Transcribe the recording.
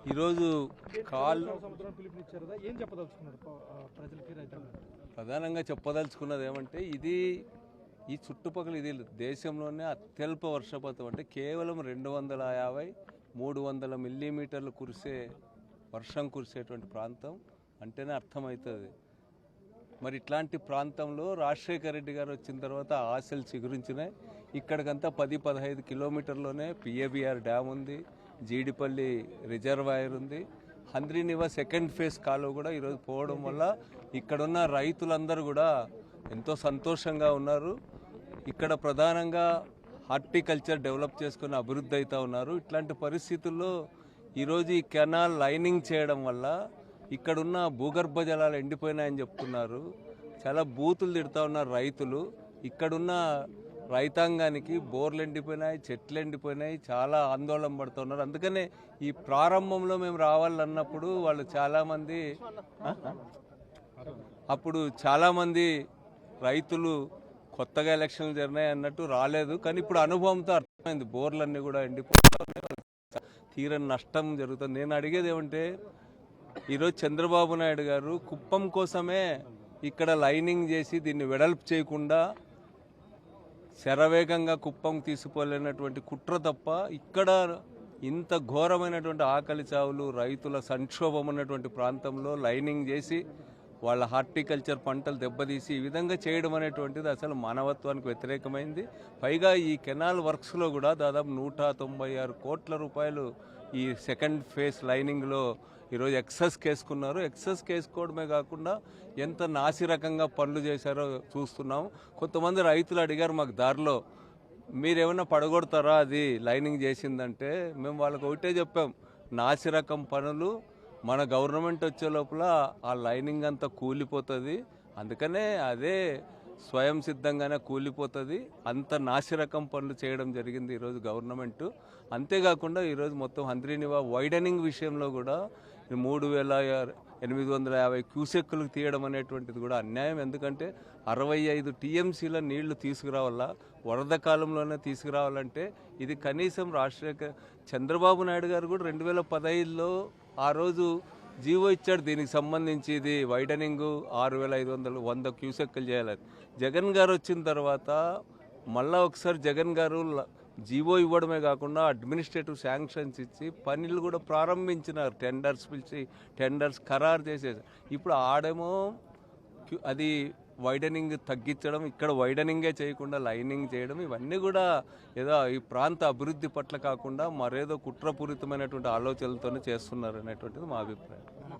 ఈరోజు ప్రధానంగా చెప్పదలుచుకున్నది ఏమంటే ఈ చుట్టుపక్కల ఇది దేశంలోనే అత్యల్ప వర్షపాతం అంటే కేవలం 250-300 మిల్లీమీటర్లు వర్షం కురిసేటువంటి ప్రాంతం అంటేనే అర్థమవుతుంది. మరి ఇట్లాంటి ప్రాంతంలో రాజశేఖర రెడ్డి గారు వచ్చిన తర్వాత ఆశలు చిగురించినాయి. ఇక్కడికంతా 10-15 కిలోమీటర్లోనే పిఏబిఆర్ డ్యామ్ ఉంది, జీడిపల్లి రిజర్వాయర్ ఉంది, హంద్రీనివా సెకండ్ ఫేజ్ కాలువ కూడా ఈరోజు పోవడం వల్ల ఇక్కడున్న రైతులందరూ కూడా ఎంతో సంతోషంగా ఉన్నారు. ఇక్కడ ప్రధానంగా హార్టికల్చర్ డెవలప్ చేసుకుని అభివృద్ధి అవుతూ ఉన్నారు. ఇట్లాంటి పరిస్థితుల్లో ఈరోజు ఈ కెనాల్ లైనింగ్ చేయడం వల్ల ఇక్కడున్న భూగర్భ జలాలు ఎండిపోయినాయని చెప్తున్నారు. చాలా బూతులు తిడుతూ ఉన్నారు రైతులు. ఇక్కడున్న రైతాంగానికి బోర్లు ఎండిపోయినాయి, చెట్లు ఎండిపోయినాయి, చాలా ఆందోళన పడుతున్నారు. అందుకనే ఈ ప్రారంభంలో మేము రావాలన్నప్పుడు వాళ్ళు చాలామంది రైతులు కొత్తగా ఎలక్షన్లు జరిగినాయి అన్నట్టు రాలేదు. కానీ ఇప్పుడు అనుభవంతో అర్థమైంది బోర్లన్నీ కూడా ఎండిపోతున్నాయి, తీరని నష్టం జరుగుతుంది. నేను అడిగేది ఏమంటే ఈరోజు చంద్రబాబు నాయుడు గారు కుప్పం కోసమే ఇక్కడ లైనింగ్ చేసి దీన్ని వెడల్పు చేయకుండా శరవేగంగా కుప్పం తీసుకుపోలేనటువంటి కుట్ర తప్ప ఇక్కడ ఇంత ఘోరమైనటువంటి ఆకలి చావులు, రైతుల సంక్షోభం ఉన్నటువంటి ప్రాంతంలో లైనింగ్ చేసి వాళ్ళ హార్టికల్చర్ పంటలు దెబ్బతీసి ఈ విధంగా చేయడం అనేటువంటిది అసలు మానవత్వానికి వ్యతిరేకమైంది. పైగా ఈ కెనాల్ వర్క్స్లో కూడా దాదాపు 196 కోట్ల రూపాయలు ఈ సెకండ్ ఫేజ్ లైనింగ్లో ఈరోజు ఎక్సెస్ కేసుకున్నారు. ఎక్సెస్ కేసుకోవడమే కాకుండా ఎంత నాసిరకంగా పనులు చేశారో చూస్తున్నాం. కొంతమంది రైతులు అడిగారు మాకు దారిలో, మీరేమన్నా పడగొడతారా అది లైనింగ్ చేసిందంటే మేము వాళ్ళకి ఒకటే చెప్పాం, నాసిరకం పనులు మన గవర్నమెంట్ వచ్చే లోపల ఆ లైనింగ్ అంతా కూలిపోతుంది, అందుకనే అదే స్వయం సిద్ధంగానే కూలిపోతుంది. అంత నాసిరకం పనులు చేయడం జరిగింది ఈరోజు గవర్నమెంట్. అంతేకాకుండా ఈరోజు మొత్తం హంద్రీనివా వైడనింగ్ విషయంలో కూడా 3850 క్యూసెక్కులకు తీయడం అనేటువంటిది కూడా అన్యాయం. ఎందుకంటే 65 టీఎంసీల నీళ్లు తీసుకురావాలా, వరద కాలంలోనే తీసుకురావాలంటే ఇది కనీసం చంద్రబాబు నాయుడు గారు కూడా 2015లో ఆ రోజు జీవో ఇచ్చాడు దీనికి సంబంధించి, ఇది వైడనింగ్ 6500 క్యూసెక్కులు చేయాలని. జగన్ గారు వచ్చిన తర్వాత మళ్ళా ఒకసారి జగన్ గారు జీవో ఇవ్వడమే కాకుండా అడ్మినిస్ట్రేటివ్ శాంక్షన్స్ ఇచ్చి పనులు కూడా ప్రారంభించినారు. టెండర్స్ పిలిచి టెండర్స్ ఖరారు చేసేది. ఇప్పుడు ఆడేమో అది వైడనింగ్ తగ్గించడం, ఇక్కడ వైడనింగే చేయకుండా లైనింగ్ చేయడం, ఇవన్నీ కూడా ఏదో ఈ ప్రాంత అభివృద్ధి పట్ల కాకుండా మరేదో కుట్రపూరితమైనటువంటి ఆలోచనలతోనే చేస్తున్నారు అనేటువంటిది మా అభిప్రాయం.